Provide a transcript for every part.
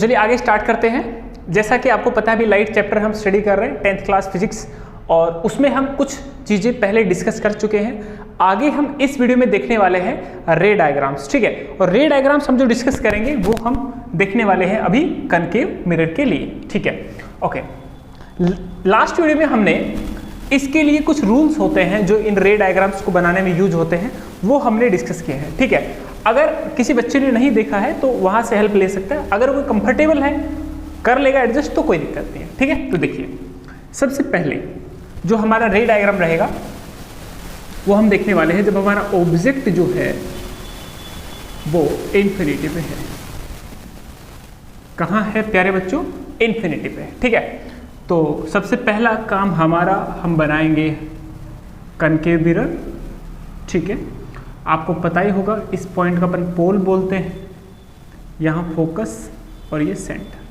चलिए आगे स्टार्ट करते हैं। जैसा कि आपको पता है अभी लाइट चैप्टर हम स्टडी कर रहे हैं 10th क्लास फिजिक्स, और उसमें हम कुछ चीज़ें पहले डिस्कस कर चुके हैं। आगे हम इस वीडियो में देखने वाले हैं रे डायग्राम्स, ठीक है। और रे डायग्राम्स हम जो डिस्कस करेंगे वो हम देखने वाले हैं अभी कनकेव मिरर के लिए, ठीक है। ओके, लास्ट वीडियो में हमने इसके लिए कुछ रूल्स होते हैं जो इन रे डायग्राम्स को बनाने में यूज होते हैं, वो हमने डिस्कस किए हैं, ठीक है। अगर किसी बच्चे ने नहीं देखा है तो वहाँ से हेल्प ले सकता है, अगर वो कंफर्टेबल है कर लेगा एडजस्ट तो कोई दिक्कत नहीं है, ठीक है। तो देखिए सबसे पहले जो हमारा रे डायग्राम रहेगा वो हम देखने वाले हैं जब हमारा ऑब्जेक्ट जो है वो इन्फिनिटी पे है। कहाँ है प्यारे बच्चों? इन्फिनिटी पे है, ठीक है। तो सबसे पहला काम हमारा हम बनाएंगे कनकेव मिरर, ठीक है। आपको पता ही होगा इस पॉइंट का अपन पोल बोलते हैं, यहाँ फोकस और ये सेंटर।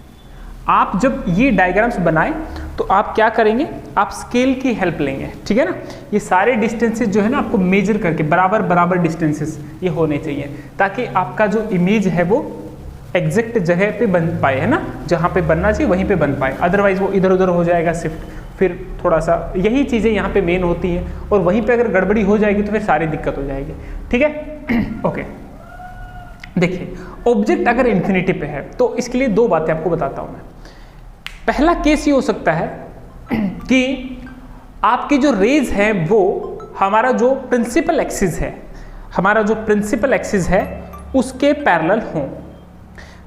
आप जब ये डायग्राम्स बनाएं तो आप क्या करेंगे, आप स्केल की हेल्प लेंगे, ठीक है ना। ये सारे डिस्टेंसेस जो है ना आपको मेजर करके बराबर डिस्टेंसेस ये होने चाहिए, ताकि आपका जो इमेज है वो एग्जैक्ट जगह पे बन पाए, है ना। जहाँ पे बनना चाहिए वहीं पे बन पाए, अदरवाइज वो इधर उधर हो जाएगा शिफ्ट, फिर थोड़ा सा यही चीज़ें यहाँ पे मेन होती हैं, और वहीं पे अगर गड़बड़ी हो जाएगी तो फिर सारी दिक्कत हो जाएगी, ठीक है। ओके, देखिए ऑब्जेक्ट अगर इन्फिनिटी पे है तो इसके लिए दो बातें आपको बताता हूँ मैं। पहला केस ये हो सकता है कि आपकी जो रेज है वो हमारा जो प्रिंसिपल एक्सिस है, उसके पैरेलल हो।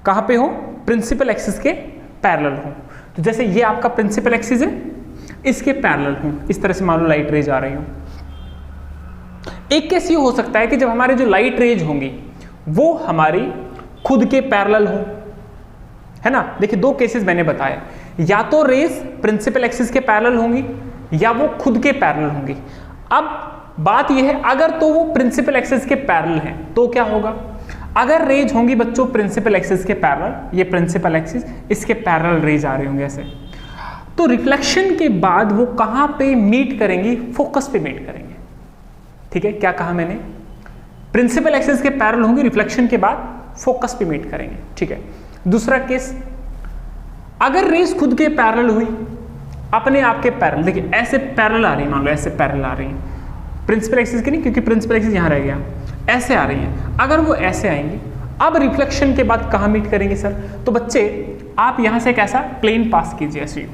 कहाँ पे हो? प्रिंसिपल एक्सिस के पैरेलल हो। तो जैसे ये आपका प्रिंसिपल एक्सिस है, इसके पैरेलल हो, इस तरह से मान लो लाइट रेज आ रही हो। एक केस ये हो सकता है कि जब हमारे जो लाइट रेज होंगी वो हमारी खुद के पैरेलल हो, है ना। देखिए दो केसेस मैंने बताए, या तो रेज प्रिंसिपल एक्सिस के पैरेलल होंगी या वो खुद के पैरेलल होंगी। अब बात यह है अगर तो वो प्रिंसिपल एक्सिस के पैरेलल हैं तो क्या होगा, अगर रेज होंगी बच्चों प्रिंसिपल एक्सिस के पैरेलल, ये प्रिंसिपल एक्सिस इसके पैरेलल रेज आ रहे होंगे ऐसे, तो रिफ्लेक्शन के बाद वो कहां पे मीट करेंगी? फोकस पे मीट करेंगे, ठीक है। क्या कहा मैंने? प्रिंसिपल एक्सिस के पैरेलल होंगी, रिफ्लेक्शन के बाद फोकस पे मीट करेंगे, ठीक है। दूसरा केस, अगर रेज खुद के पैरेलल हुई, अपने आप के पैरेलल, देखिए ऐसे पैरेलल आ रही है, मान लो ऐसे पैरेलल आ रही है प्रिंसिपल एक्सिस की, नहीं क्योंकि प्रिंसिपल एक्सिस यहां रह गया, ऐसे आ रही हैं। अगर वो ऐसे आएंगी, अब रिफ्लेक्शन के बाद कहां मीट करेंगे सर? तो बच्चे आप यहां से एक ऐसा प्लेन पास कीजिए, ऐसे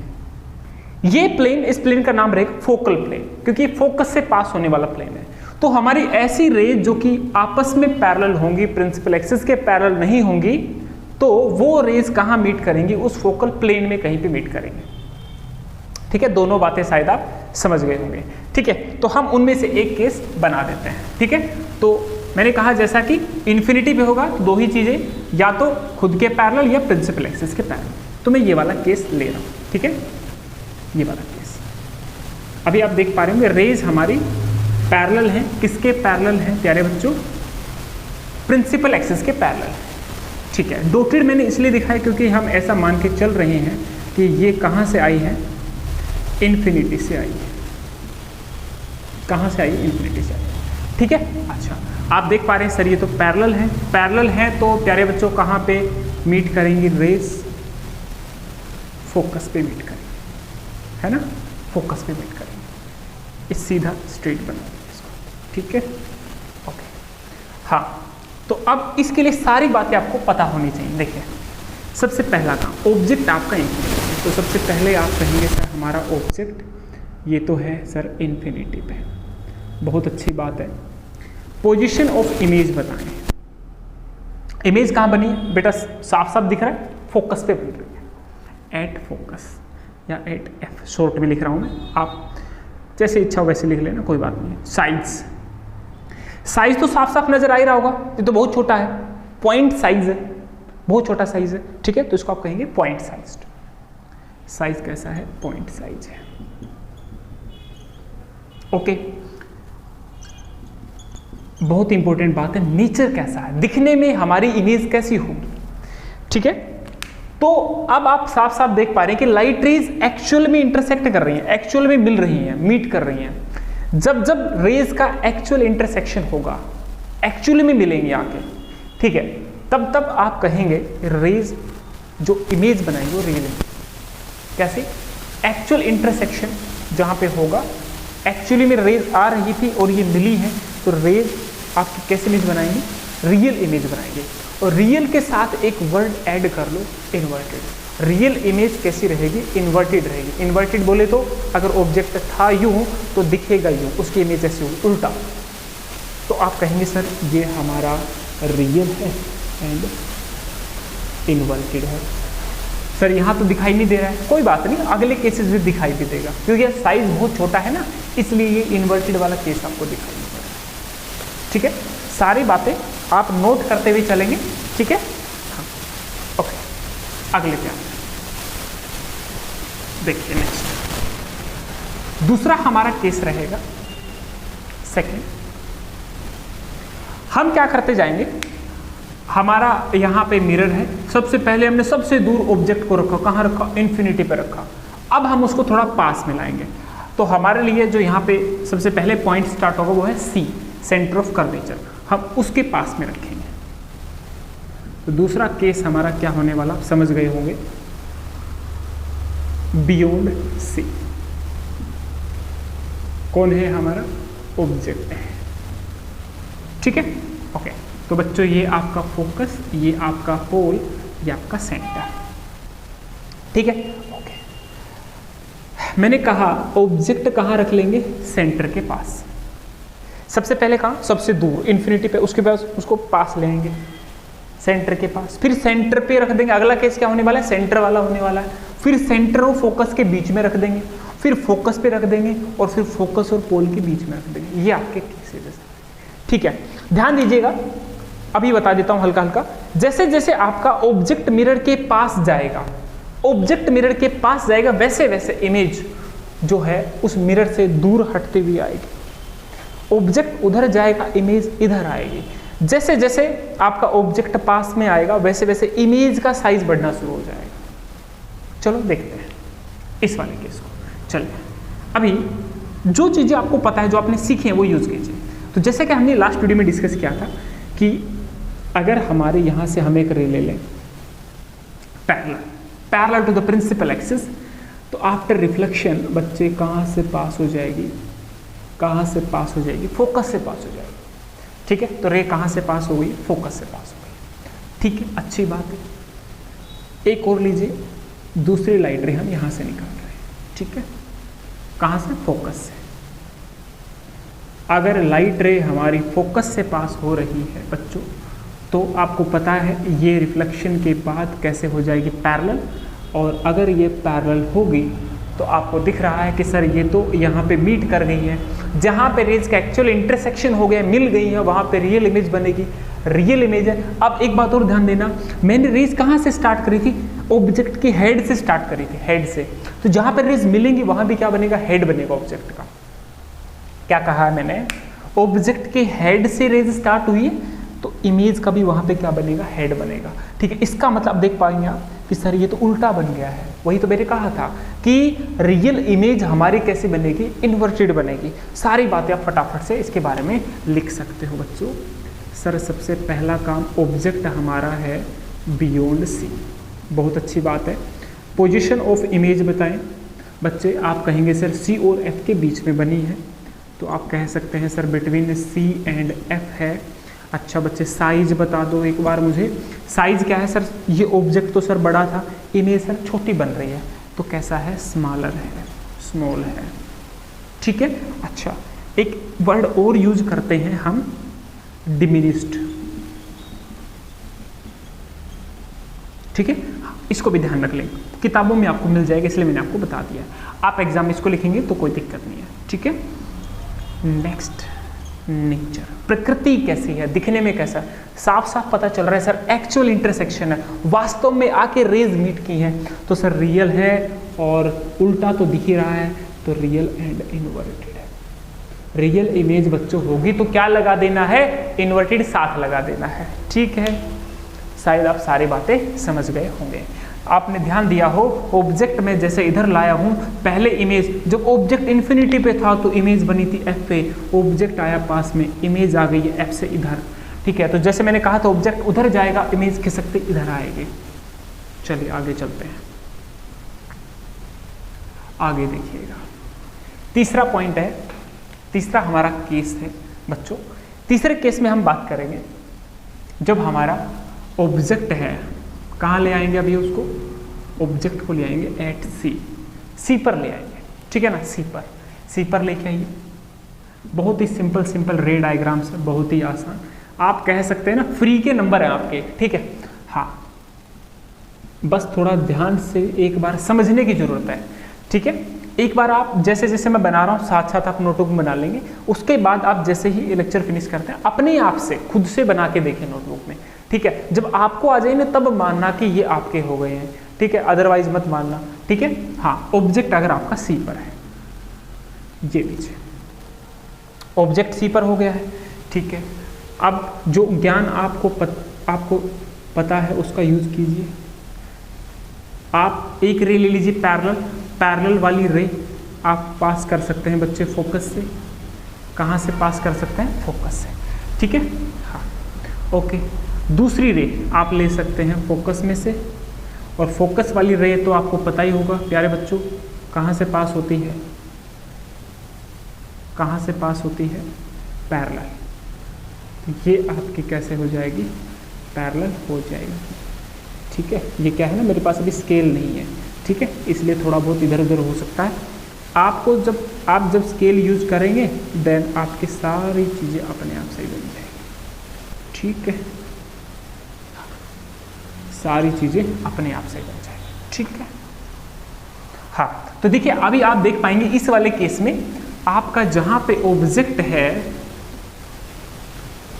ये प्लेन, इस प्लेन का नाम रहेगा फोकल प्लेन, क्योंकि फोकस से पास होने वाला प्लेन है। तो हमारी ऐसी रेज जो कि आपस में पैरेलल होंगी, प्रिंसिपल एक्सिस के पैरेलल नहीं होंगी, तो वो रेज कहां मीट करेंगी? उस फोकल प्लेन में कहीं पे मीट करेंगे, ठीक है। दोनों बातें शायद आप समझ गए होंगे, ठीक है। तो हम उनमें से एक केस बना देते हैं, ठीक है। तो मैंने कहा जैसा कि इन्फिनिटी पे होगा तो दो ही चीजें, या तो खुद के पैरेलल या प्रिंसिपल एक्सिस के पैरेलल। तो मैं ये वाला केस ले रहा हूं, ठीक है, ये वाला केस। अभी आप देख पा रहे होंगे रेज हमारी पैरेलल हैं, किसके पैरेलल हैं प्यारे बच्चों? प्रिंसिपल एक्सिस के पैरेलल, ठीक है। डॉटेड मैंने इसलिए दिखाया क्योंकि हम ऐसा मान के चल रहे हैं कि ये कहाँ से आई है? इन्फिनिटी से आई है। कहाँ से आई? इन्फिनिटी से आई, ठीक है। अच्छा, आप देख पा रहे हैं सर ये तो पैरेलल है, पैरेलल है तो प्यारे बच्चों कहाँ पे मीट करेंगी? रेज फोकस पे मीट करेंगे, है ना, फोकस पे मीट करेंगे। इस सीधा स्ट्रेट बना इसको, ठीक है, ओके। हाँ, तो अब इसके लिए सारी बातें आपको पता होनी चाहिए। देखिए सबसे पहला काम, ऑब्जेक्ट आपका इन्फिनिटी है, तो सबसे पहले आप कहेंगे सर हमारा ऑब्जेक्ट ये तो है सर इन्फिनिटी पे, बहुत अच्छी बात है। पोजीशन ऑफ इमेज बताएं, इमेज कहाँ बनी है बेटा? साफ साफ दिख रहा है, फोकस पे बन रही है, एट फोकस या एट एफ, शॉर्ट में लिख रहा हूँ मैं, आप जैसे इच्छा हो वैसे लिख लेना, कोई बात नहीं। साइज तो साफ साफ नजर आ ही रहा होगा, ये तो बहुत छोटा है, पॉइंट साइज है, बहुत छोटा साइज है, ठीक है। तो इसको आप कहेंगे पॉइंट साइज। साइज कैसा है? पॉइंट साइज है, ओके। बहुत इंपॉर्टेंट बात है, नेचर कैसा है, दिखने में हमारी इमेज कैसी होगी, ठीक है। तो अब आप साफ साफ देख पा रहे हैं कि लाइट रेज एक्चुअल में इंटरसेक्ट कर रही हैं, एक्चुअल में मिल रही हैं, मीट कर रही हैं। जब जब रेज का एक्चुअल इंटरसेक्शन होगा, एक्चुअली में मिलेंगे आके, ठीक है, तब तब आप कहेंगे रेज जो इमेज बनाएंगे वो रियल इमेज। कैसे? एक्चुअल इंटरसेक्शन जहाँ पे होगा, एक्चुअली में रेज आ रही थी और ये मिली है, तो रेज आपकी कैसे इमेज बनाएंगे? रियल इमेज बनाएंगे। और रियल के साथ एक वर्ड ऐड कर लो, इन्वर्टेड। रियल इमेज कैसी रहेगी? इन्वर्टेड रहेगी। इन्वर्टेड बोले तो अगर ऑब्जेक्ट था यूं तो दिखेगा यूं, उसकी इमेज ऐसी होगी उल्टा, तो आप कहेंगे सर ये हमारा रियल है एंड इन्वर्टेड है। सर यहाँ तो दिखाई नहीं दे रहा है, कोई बात नहीं, अगले केसेस में दिखाई भी देगा, क्योंकि साइज बहुत छोटा है ना, इसलिए ये इन्वर्टेड वाला केस आपको दिखाई नहीं दे रहा। ठीक है, सारी बातें आप नोट करते हुए चलेंगे। ठीक है, हाँ, ओके, अगले पे देखिए। नेक्स्ट दूसरा हमारा केस रहेगा सेकंड। हम क्या करते जाएंगे, हमारा यहाँ पे मिरर है, सबसे पहले हमने सबसे दूर ऑब्जेक्ट को रखा, कहाँ रखा? इन्फिनिटी पे रखा। अब हम उसको थोड़ा पास में लाएंगे, तो हमारे लिए जो यहाँ पे सबसे पहले पॉइंट स्टार्ट होगा वो है सी, सेंटर ऑफ कर्वेचर, हम उसके पास में रखेंगे। तो दूसरा केस हमारा क्या होने वाला, समझ गए होंगे, बियॉन्ड सी। कौन है? हमारा ऑब्जेक्ट है। ठीक है, ओके। तो बच्चों ये आपका फोकस, ये आपका पोल, ये आपका सेंटर। ठीक है, ओके। मैंने कहा ऑब्जेक्ट कहाँ रख लेंगे? सेंटर के पास। सबसे पहले कहाँ? सबसे दूर इन्फिनिटी पे, उसके बाद उसको पास लेंगे सेंटर के पास, फिर सेंटर पे रख देंगे। अगला केस क्या होने वाला है? सेंटर वाला होने वाला है। फिर सेंटर और फोकस के बीच में रख देंगे, फिर फोकस पे रख देंगे, और फिर फोकस और पोल के बीच में रख देंगे। ये आपके केसेस है। ठीक है, ध्यान दीजिएगा, अभी बता देता हूं हल्का हल्का। जैसे जैसे आपका ऑब्जेक्ट मिरर के पास जाएगा, ऑब्जेक्ट मिरर के पास जाएगा, वैसे वैसे इमेज जो है उस मिरर से दूर हटती हुई आएगी। ऑब्जेक्ट उधर जाएगा, इमेज इधर आएगी। जैसे जैसे आपका ऑब्जेक्ट पास में आएगा, वैसे वैसे इमेज का साइज बढ़ना शुरू हो जाएगा। चलो देखते हैं इस वाले केस को। चलिए, अभी जो चीजें आपको पता है, जो आपने सीखी है, वो यूज कीजिए। तो जैसे कि हमने लास्ट वीडियो में डिस्कस किया था कि अगर हमारे यहां से हम एक रे ले लें parallel to the principal axis, तो आफ्टर रिफ्लेक्शन बच्चे कहां से पास हो जाएगी? कहां से पास हो जाएगी? फोकस से पास हो जाएगी। ठीक है, तो रे कहां से पास हो गई? फोकस से पास हो गई। ठीक है, अच्छी बात है। एक और लीजिए, दूसरी लाइट रे हम यहां से निकाल रहे हैं। ठीक है, कहां से? फोकस से। अगर लाइट रे हमारी फोकस से पास हो रही है बच्चों, तो आपको पता है ये रिफ्लेक्शन के बाद कैसे हो जाएगी? पैरेलल। और अगर ये पैरेलल होगी तो आपको दिख रहा है कि सर ये तो यहाँ पे मीट कर गई है, जहाँ पे रेज का एक्चुअल इंटरसेक्शन हो गया, मिल गई है, वहाँ पे रियल इमेज बनेगी। रियल इमेज है। अब एक बात और ध्यान देना, मैंने रेज कहाँ से स्टार्ट करी थी? ऑब्जेक्ट की हेड से स्टार्ट करी थी, हेड से। तो जहाँ पे रेज मिलेंगी वहाँ भी क्या बनेगा? हेड बनेगा ऑब्जेक्ट का। क्या कहा है मैंने? ऑब्जेक्ट के हेड से रेज स्टार्ट हुई है, तो इमेज का भी वहां पे क्या बनेगा? हेड बनेगा। ठीक है, इसका मतलब देख पाएंगे आप कि सर ये तो उल्टा बन गया है। वही तो मैंने कहा था कि रियल इमेज हमारी कैसे बनेगी? इन्वर्टेड बनेगी। सारी बातें आप फटाफट से इसके बारे में लिख सकते हो बच्चों। सर सबसे पहला काम, ऑब्जेक्ट हमारा है बियॉन्ड सी। बहुत अच्छी बात है। पोजीशन ऑफ इमेज बताएं बच्चे। आप कहेंगे सर सी और एफ के बीच में बनी है, तो आप कह सकते हैं sir between C and F है। अच्छा बच्चे, साइज बता दो एक बार मुझे। साइज क्या है सर? ये ऑब्जेक्ट तो सर बड़ा था, इमेज सर छोटी बन रही है, तो कैसा है? स्मॉलर है, स्मॉल है। ठीक है, अच्छा एक वर्ड और यूज करते हैं हम, डिमिनिश्ड। ठीक है, इसको भी ध्यान रख लें, किताबों में आपको मिल जाएगा, इसलिए मैंने आपको बता दिया। आप एग्जाम में इसको लिखेंगे तो कोई दिक्कत नहीं है। ठीक है, नेक्स्ट, नेचर। प्रकृति कैसी है? दिखने में कैसा? साफ साफ पता चल रहा है सर एक्चुअल इंटरसेक्शन है, वास्तव में आके रेज मीट की है, तो सर रियल है। और उल्टा तो दिख ही रहा है, तो रियल एंड इन्वर्टेड है। रियल इमेज बच्चों होगी तो क्या लगा देना है? इन्वर्टेड साथ लगा देना है। ठीक है, शायद आप सारी बातें समझ गए होंगे। आपने ध्यान दिया हो, ऑब्जेक्ट में जैसे इधर लाया हूं, पहले इमेज जब ऑब्जेक्ट इन्फिनिटी पे था तो इमेज बनी थी एफ पे, ऑब्जेक्ट आया पास में, इमेज आ गई है एफ से इधर। ठीक है, तो जैसे मैंने कहा था ऑब्जेक्ट उधर जाएगा, इमेज खिसकते इधर आएगी। चलिए आगे चलते हैं, आगे देखिएगा। तीसरा पॉइंट है, तीसरा हमारा केस है बच्चों। तीसरे केस में हम बात करेंगे जब हमारा ऑब्जेक्ट है, कहाँ ले आएंगे अभी उसको, ऑब्जेक्ट को ले आएंगे एट सी, सी पर ले आएंगे, ठीक है ना, सी पर लेके आइए। बहुत ही सिंपल रे डायग्राम से, बहुत ही आसान, आप कह सकते हैं ना फ्री के नंबर हैं आपके, ठीक है। हाँ, बस थोड़ा ध्यान से एक बार समझने की जरूरत है, ठीक है। एक बार आप जैसे जैसे मैं बना रहा हूँ साथ साथ आप नोटबुक बना लेंगे, उसके बाद आप जैसे ही लेक्चर फिनिश करते हैं अपने आप से खुद से बना के देखें नोटबुक में, ठीक है। जब आपको आ जाए ना तब मानना कि ये आपके हो गए हैं, ठीक है, अदरवाइज मत मानना, ठीक है। हाँ, ऑब्जेक्ट अगर आपका सी पर है, ये लीजिए ऑब्जेक्ट सी पर हो गया है, ठीक है। अब जो ज्ञान आपको पता है उसका यूज कीजिए। आप एक रे ले लीजिए पैरेलल वाली रे आप पास कर सकते हैं बच्चे फोकस से। कहाँ से पास कर सकते हैं, फोकस से, ठीक है। हाँ, ओके। दूसरी रे आप ले सकते हैं फोकस में से, और फोकस वाली रे तो आपको पता ही होगा प्यारे बच्चों कहाँ से पास होती है, कहाँ से पास होती है, पैरेलल। तो ये आपकी कैसे हो जाएगी, पैरेलल हो जाएगी, ठीक है। ये क्या है ना, मेरे पास अभी स्केल नहीं है, ठीक है, इसलिए थोड़ा बहुत इधर उधर हो सकता है। आपको जब स्केल यूज करेंगे देन आपकी सारी चीज़ें अपने आप सही बन जाएगी, ठीक है, सारी चीज़ें अपने आप सही बन जाएगी, ठीक है। हाँ, तो देखिए अभी आप देख पाएंगे इस वाले केस में आपका जहां पे ऑब्जेक्ट है,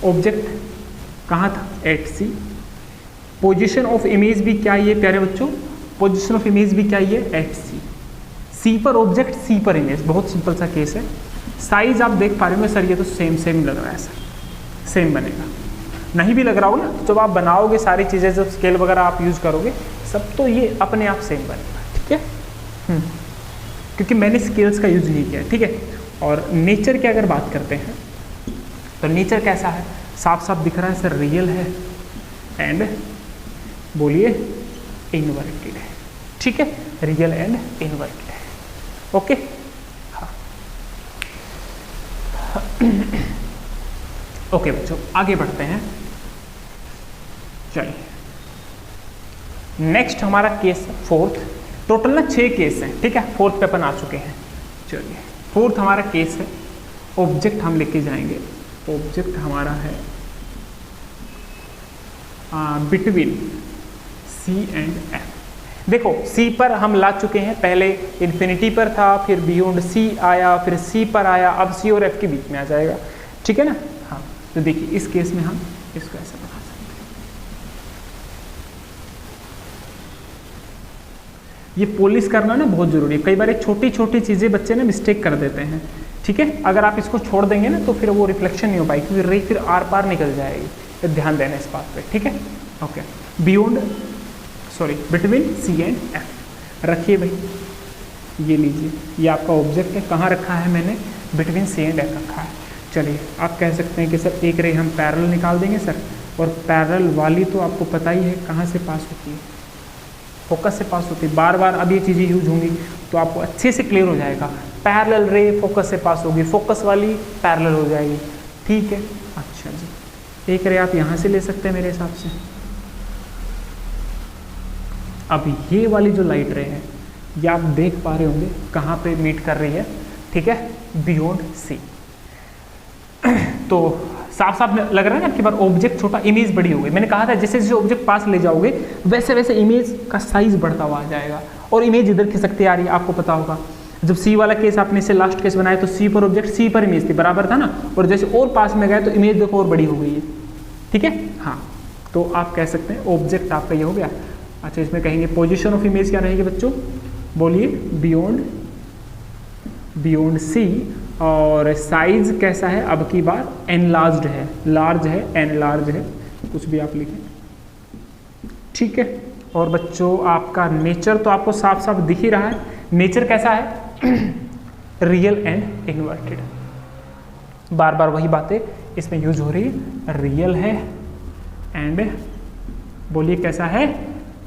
ऑब्जेक्ट कहाँ था, at C. Position of image भी क्या ये प्यारे बच्चों, पोजीशन ऑफ इमेज भी क्या ये एट सी। सी पर ऑब्जेक्ट, सी पर इमेज, बहुत सिंपल सा केस है। साइज आप देख पा रहे होंगे सर ये तो सेम लग रहा है सर, सेम बनेगा। नहीं भी लग रहा होगा ना, तो जब आप बनाओगे सारी चीज़ें, जब स्केल वगैरह आप यूज़ करोगे सब, तो ये अपने आप सेम बनेगा, ठीक है। क्योंकि मैंने स्केल्स का यूज नहीं किया, ठीक है। और नेचर की अगर बात करते हैं तो नेचर कैसा है, साफ साफ दिख रहा है सर, रियल है एंड बोलिए इनवर्टेड है, ठीक है, रियल एंड इनवर्टेड है, ओके। हाँ, ओके बच्चों आगे बढ़ते हैं। चलिए नेक्स्ट हमारा केस फोर्थ, टोटल ना 6 केस हैं, ठीक है, फोर्थ पे अपन आ चुके हैं। चलिए फोर्थ हमारा केस है, ऑब्जेक्ट हम लेके जाएंगे, ऑब्जेक्ट हमारा है बिटवीन सी एंड एफ। देखो सी पर हम ला चुके हैं, पहले इन्फिनिटी पर था, फिर बियॉन्ड सी आया, फिर सी पर आया, अब सी और एफ के बीच में आ जाएगा, ठीक है ना। हाँ, तो देखिए इस केस में हम इसको ऐसे बना सकते हैं। ये पॉलिश करना ना बहुत जरूरी है, कई बार छोटी छोटी चीज़ें बच्चे ना मिस्टेक कर देते हैं, ठीक है। अगर आप इसको छोड़ देंगे ना तो फिर वो रिफ्लेक्शन नहीं हो पाएगी, क्योंकि रे फिर आर पार निकल जाएगी, तो ध्यान देना इस बात पे, ठीक है। Okay, between C and F रखिए भाई, ये लीजिए, ये आपका ऑब्जेक्ट है, कहाँ रखा है मैंने, बिटवीन सी एंड एफ रखा है। चलिए आप कह सकते हैं कि सर एक रे हम पैरेलल निकाल देंगे सर, और पैरेलल वाली तो आपको पता ही है कहाँ से पास होती है, फोकस से पास होती है। बार बार अब ये चीज़ें यूज होंगी तो आपको अच्छे से क्लियर हो जाएगा, पैरेलल रे फोकस से पास होगी, फोकस वाली पैरेलल हो जाएगी, ठीक है। अच्छा जी, एक रे आप यहाँ से ले सकते हैं मेरे हिसाब से। अब ये वाली जो लाइट रे है ये आप देख पा रहे होंगे कहाँ पे मीट कर रही है, ठीक है, बियॉन्ड सी। तो साफ साफ लग रहा है ना, आपके पास ऑब्जेक्ट छोटा, इमेज बड़ी हो गई। मैंने कहा था जैसे जैसे ऑब्जेक्ट पास ले जाओगे वैसे वैसे इमेज का साइज बढ़ता हुआ आ जाएगा, और इमेज इधर खिसकती आ रही है, आपको पता होगा। जब सी वाला केस आपने से लास्ट केस बनाया तो सी पर ऑब्जेक्ट, सी पर इमेज थी, बराबर था ना, और जैसे और पास में गए तो इमेज देखो और बड़ी हो गई है, ठीक है। हाँ, तो आप कह सकते हैं ऑब्जेक्ट आपका ये हो गया। अच्छा, इसमें कहेंगे पोजीशन ऑफ इमेज क्या रहेगी बच्चों, बोलिए बियॉन्ड सी, और साइज कैसा है, अब की बार एनलार्ज्ड है, लार्ज है, एनलार्ज है, कुछ भी आप लिखें, ठीक है। और बच्चों आपका नेचर तो आपको साफ साफ दिख ही रहा है, नेचर कैसा है, रियल एंड इन्वर्टेड। बार बार वही बातें इसमें यूज हो रही है, रियल है एंड बोलिए कैसा है,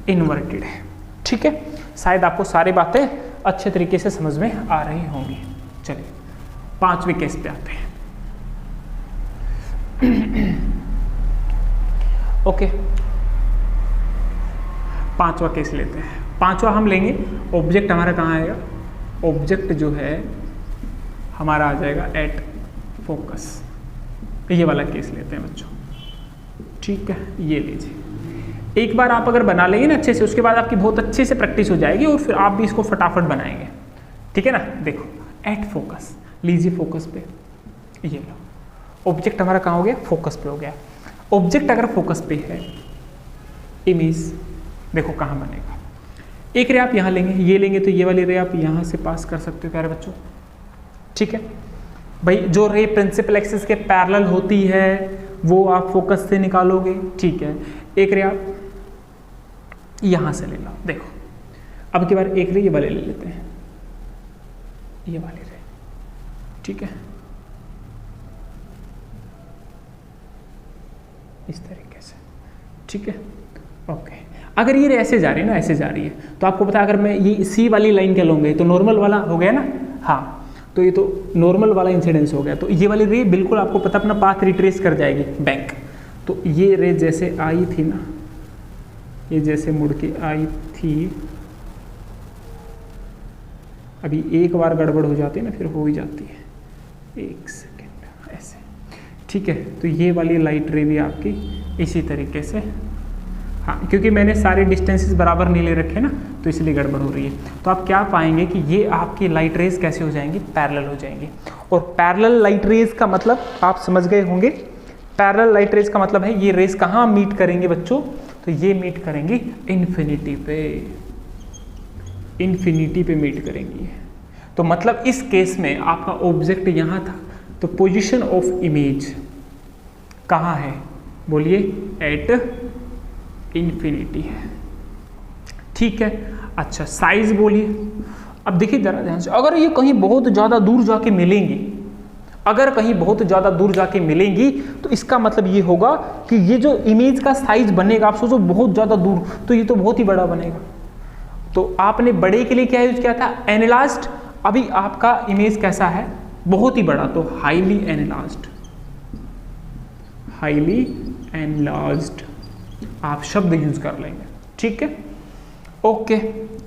इन्वर्टेड है। ठीक है, शायद आपको सारी बातें अच्छे तरीके से समझ में आ रही होंगी। चलिए 5वें केस पे आते हैं। ओके, 5वां केस लेते हैं। 5वां हम लेंगे, ऑब्जेक्ट हमारा कहाँ आएगा, ऑब्जेक्ट जो है हमारा आ जाएगा एट फोकस। ये वाला केस लेते हैं बच्चों। ठीक है, ये लीजिए। एक बार आप अगर बना लेंगे ना अच्छे से, उसके बाद आपकी बहुत अच्छे से प्रैक्टिस हो जाएगी और फिर आप भी इसको फटाफट बनाएंगे। ठीक है ना, देखो एट फोकस लीजिए, फोकस पे ये लो, ऑब्जेक्ट हमारा कहाँ हो गया, फोकस पे हो गया। ऑब्जेक्ट अगर फोकस पे है, इमेज देखो कहाँ बनेगा। एक रे आप यहाँ लेंगे, ये लेंगे तो ये वाली रे आप यहाँ से पास कर सकते हो प्यारे बच्चों। ठीक है भाई, जो रे प्रिंसिपल एक्सिस के पैरेलल होती है वो आप फोकस से निकालोगे। ठीक है, एक रे आप यहाँ से ले लो। देखो अब की बार एक रे ये वाले ले लेते हैं, ये वाली रे। ठीक है, इस तरीके से। ठीक है, ओके। अगर ये ऐसे जा रही है ना, ऐसे जा रही है, तो आपको पता है अगर मैं ये सी वाली लाइन के लूँगा तो नॉर्मल वाला हो गया ना। हाँ, तो ये तो नॉर्मल वाला इंसिडेंस हो गया। तो ये वाली रे बिल्कुल आपको पता अपना पाथ रिट्रेस कर जाएगी बैक। तो ये रे जैसे आई थी ना, ये जैसे मुड़ के आई थी, अभी एक बार गड़बड़ हो जाती है ना, फिर हो ही जाती है। एक सेकेंड ऐसे। ठीक है, तो ये वाली लाइट रे भी आपकी इसी तरीके से, हाँ क्योंकि मैंने सारे डिस्टेंसेस बराबर नहीं ले रखे ना, तो इसलिए गड़बड़ हो रही है। तो आप क्या पाएंगे कि ये आपकी लाइट रेज कैसे हो जाएंगी, पैरेलल हो जाएंगी। और पैरेलल लाइट रेज का मतलब आप समझ गए होंगे। पैरेलल लाइट रेज का मतलब है ये रेज कहाँ मीट करेंगे बच्चों, तो ये मीट करेंगी इन्फिनिटी पे, इन्फिनिटी पे मीट करेंगी। तो मतलब इस केस में आपका ऑब्जेक्ट यहाँ था, तो पोजीशन ऑफ इमेज कहाँ है, बोलिए एट इन्फिनिटी है। ठीक है, अच्छा साइज बोलिए। अब देखिए जरा ध्यान से, अगर ये कहीं बहुत ज़्यादा दूर जाके मिलेंगी, अगर कहीं बहुत ज़्यादा दूर जाके मिलेंगी तो इसका मतलब ये होगा कि ये जो इमेज का साइज बनेगा, आप सोचो बहुत ज़्यादा दूर, तो ये तो बहुत ही बड़ा बनेगा। तो आपने बड़े के लिए क्या यूज किया था, एनालाइज्ड। अभी आपका इमेज कैसा है, बहुत ही बड़ा, तो हाईली एनालाइज्ड, हाईली एनालाइज्ड आप शब्द यूज कर लेंगे। ठीक है, ओके।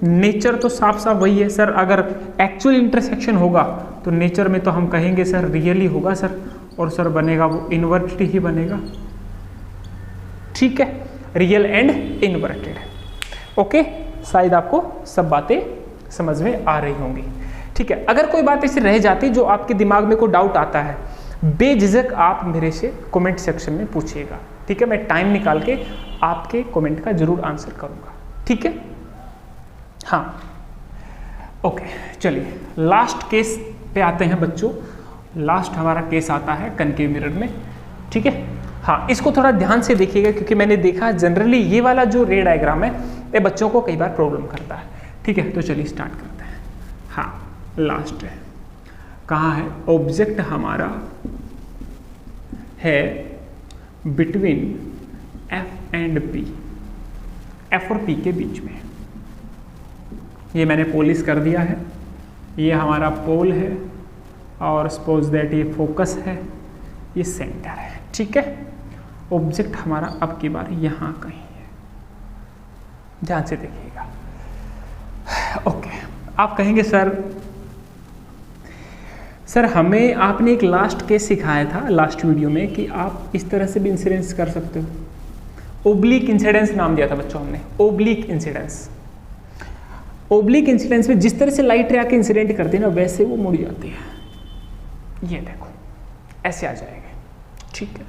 नेचर तो साफ साफ वही है सर, अगर एक्चुअल इंटरसेक्शन होगा तो नेचर में तो हम कहेंगे सर रियली होगा सर, और सर बनेगा वो इन्वर्टेड ही बनेगा। ठीक है, रियल एंड इन्वर्टेड। ओके, शायद आपको सब बातें समझ में आ रही होंगी। ठीक है, अगर कोई बात ऐसी रह जाती जो आपके दिमाग में कोई डाउट आता है, बेझिझक आप मेरे से कमेंट सेक्शन में पूछिएगा। ठीक है, मैं टाइम निकाल के आपके कमेंट का जरूर आंसर करूंगा। ठीक है, हाँ ओके। चलिए लास्ट केस पे आते हैं बच्चों। लास्ट हमारा केस आता है कनकेव मिरर में। ठीक है, हाँ इसको थोड़ा ध्यान से देखिएगा, क्योंकि मैंने देखा जनरली ये वाला जो रे डायग्राम है ये बच्चों को कई बार प्रॉब्लम करता है। ठीक है, तो चलिए स्टार्ट करते हैं। हाँ लास्ट है, कहाँ है, ऑब्जेक्ट हमारा है between F and P, F और पी के बीच में। ये मैंने पोलिस कर दिया है, ये हमारा पोल है, और सपोज दैट ये फोकस है, ये सेंटर है। ठीक है, ऑब्जेक्ट हमारा अब की बार यहाँ कहीं है, ध्यान से देखिएगा। ओके, आप कहेंगे सर हमें आपने एक लास्ट केस सिखाया था लास्ट वीडियो में कि आप इस तरह से भी इंसिडेंस कर सकते हो। ओब्लिक इंसिडेंस नाम दिया था बच्चों हमने, ओब्लिक इंसिडेंस। ओब्लिक इंसिडेंस में जिस तरह से लाइट रे आके इंसिडेंट करती है ना, वैसे वो मुड़ जाती है। ये देखो ऐसे आ जाएगा। ठीक है,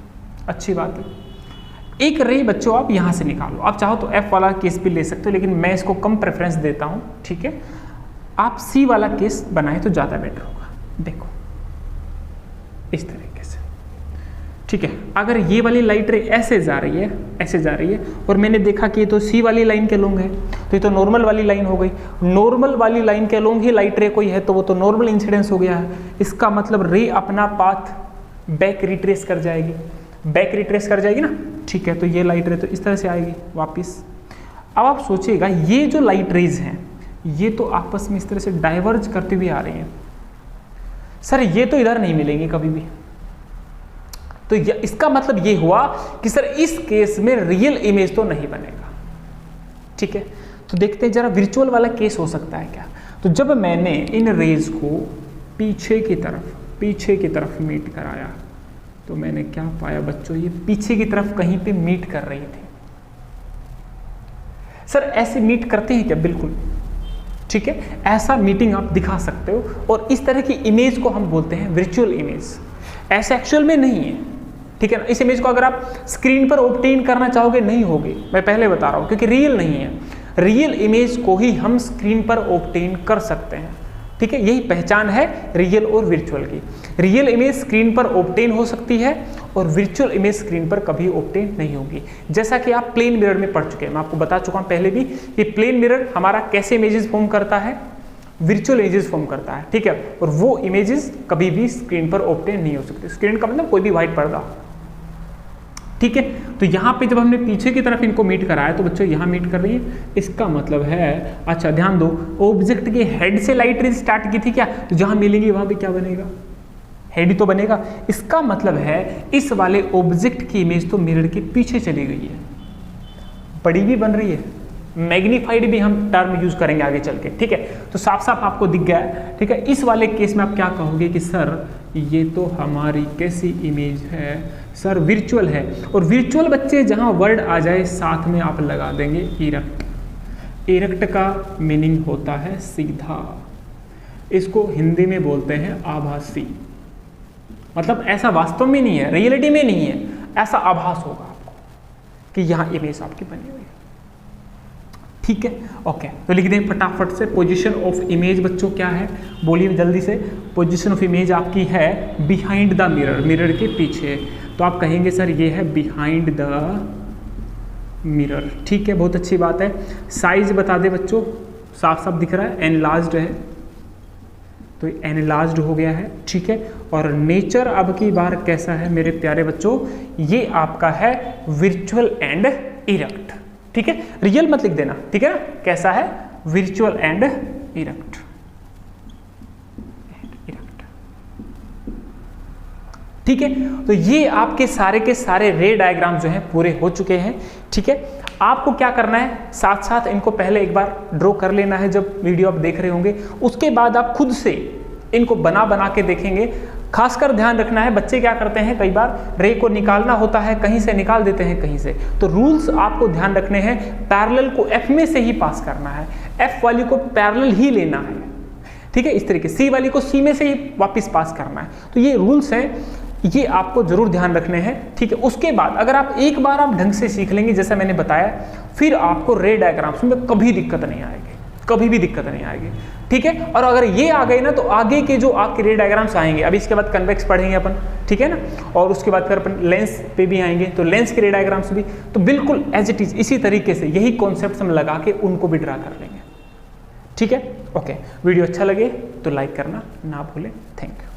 अच्छी बात है। एक रे बच्चों आप यहाँ से निकालो, आप चाहो तो एफ वाला केस भी ले सकते हो, लेकिन मैं इसको कम प्रेफरेंस देता हूँ। ठीक है, आप सी वाला केस बनाए तो ज़्यादा बेटर होगा। देखो इस तरीके से। ठीक है, अगर ये वाली लाइट रे ऐसे जा रही है, ऐसे जा रही है, और मैंने देखा कि ये तो सी वाली लाइन के लोंग है, तो ये तो नॉर्मल वाली लाइन हो गई। नॉर्मल वाली लाइन के लोंग ही लाइट रे कोई है, तो वो तो नॉर्मल इंसिडेंस हो गया है। इसका मतलब रे अपना पाथ बैक रिट्रेस कर जाएगी, बैक रिट्रेस कर जाएगी ना। ठीक है, तो ये लाइट रे तो इस तरह से आएगी वापिस। अब आप सोचिएगा ये जो लाइट रेज हैं ये तो आपस में इस तरह से डाइवर्ज करती हुई आ रही हैं सर, ये तो इधर नहीं मिलेंगी कभी भी। तो इसका मतलब ये हुआ कि सर इस केस में रियल इमेज तो नहीं बनेगा। ठीक है, तो देखते हैं जरा वर्चुअल वाला केस हो सकता है क्या। तो जब मैंने इन रेज को पीछे की तरफ मीट कराया तो मैंने क्या पाया बच्चों, ये पीछे की तरफ कहीं पे मीट कर रही थी। सर ऐसे मीट करते हैं क्या? बिल्कुल, ठीक है, ऐसा मीटिंग आप दिखा सकते हो और इस तरह की इमेज को हम बोलते हैं वर्चुअल इमेज। ऐसे एक्चुअल में नहीं है, ठीक है ना। इस इमेज को अगर आप स्क्रीन पर ऑब्टेन करना चाहोगे नहीं होगी, मैं पहले बता रहा हूं, क्योंकि रियल नहीं है। रियल इमेज को ही हम स्क्रीन पर ऑब्टेन कर सकते हैं, ठीक है। यही पहचान है रियल और वर्चुअल की। रियल इमेज स्क्रीन पर ऑब्टेन हो सकती है और वर्चुअल इमेज स्क्रीन पर कभी ऑब्टेन नहीं होगी। जैसा कि आप प्लेन मिरर में पढ़ चुके हैं, मैं आपको बता चुका हूं पहले भी कि प्लेन मिरर हमारा कैसे इमेजेस फॉर्म करता है, वर्चुअल इमेजेस फॉर्म करता है, ठीक है। और वो इमेजेस कभी भी स्क्रीन पर ऑब्टेन नहीं हो सकती। स्क्रीन का मतलब कोई भी व्हाइट पर्दा, ठीक है। तो यहाँ पे जब हमने पीछे की तरफ इनको मीट कराया तो बच्चों यहाँ मीट कर रही है, इसका मतलब है, अच्छा ध्यान दो, ऑब्जेक्ट के हेड से लाइट रेज स्टार्ट की थी क्या, तो जहां मिलेंगी वहां पे क्या बनेगा, हेड ही तो बनेगा। इसका मतलब है इस वाले ऑब्जेक्ट की इमेज तो मिरर के पीछे चली गई है, बड़ी भी बन रही है, मैग्नीफाइड भी हम टर्म यूज करेंगे आगे चल के, ठीक है। तो साफ साफ आपको दिख गया है, ठीक है। इस वाले केस में आप क्या कहोगे कि सर ये तो हमारी कैसी इमेज है, सर वर्चुअल है। और वर्चुअल बच्चे जहां वर्ड आ जाए साथ में आप लगा देंगे इरेक्ट। इरेक्ट का मीनिंग होता है सीधा, इसको हिंदी में बोलते हैं आभासी। मतलब ऐसा वास्तव में नहीं है, रियलिटी में नहीं है, ऐसा आभास होगा आपको कि यहां इमेज आपकी बनी हुई है, ठीक है। ओके, तो लिख दें फटाफट से, पोजीशन ऑफ इमेज बच्चों क्या है, बोलिए जल्दी से। पोजीशन ऑफ इमेज आपकी है बिहाइंड द मिरर, मिरर के पीछे। तो आप कहेंगे सर ये है बिहाइंड द मिरर, ठीक है, बहुत अच्छी बात है। साइज बता दे बच्चों, साफ साफ दिख रहा है, एनलार्ज्ड है, तो एनलार्ज्ड हो गया है, ठीक है। और नेचर अब की बार कैसा है मेरे प्यारे बच्चों, ये आपका है वर्चुअल एंड इरेक्ट, ठीक है। रियल मत लिख देना, ठीक है ना, कैसा है, वर्चुअल एंड इरेक्ट, ठीक है। तो ये आपके सारे के सारे रे डायग्राम जो हैं पूरे हो चुके हैं, ठीक है। आपको क्या करना है, साथ साथ इनको पहले एक बार ड्रॉ कर लेना है जब वीडियो आप देख रहे होंगे, उसके बाद आप खुद से इनको बना बना के देखेंगे। खासकर ध्यान रखना है, बच्चे क्या करते हैं, कई बार रे को निकालना होता है, कहीं से निकाल देते हैं कहीं से। तो रूल्स आपको ध्यान रखने हैं, पैरेलल को एफ में से ही पास करना है, एफ वाली को पैरेलल ही लेना है, ठीक है। इस तरीके सी वाली को सी में से ही वापस पास करना है। तो ये रूल्स हैं, ये आपको जरूर ध्यान रखने हैं, ठीक है। उसके बाद अगर आप एक बार आप ढंग से सीख लेंगे जैसा मैंने बताया, फिर आपको रे डायग्राम्स में कभी दिक्कत नहीं आएगी, कभी भी दिक्कत नहीं आएगी, ठीक है। और अगर ये आ गए ना तो आगे के जो आपके रे डायग्राम्स आएंगे, अभी इसके बाद कन्वेक्स पढ़ेंगे अपन, ठीक है ना, और उसके बाद फिर अपन लेंस पे भी आएंगे, तो लेंस के रे डायग्राम्स भी, तो बिल्कुल एज इट इज इसी तरीके से यही कॉन्सेप्ट हम लगा के उनको भी ड्रा कर लेंगे, ठीक है। ओके, वीडियो अच्छा लगे तो लाइक करना ना भूलें। Thank you.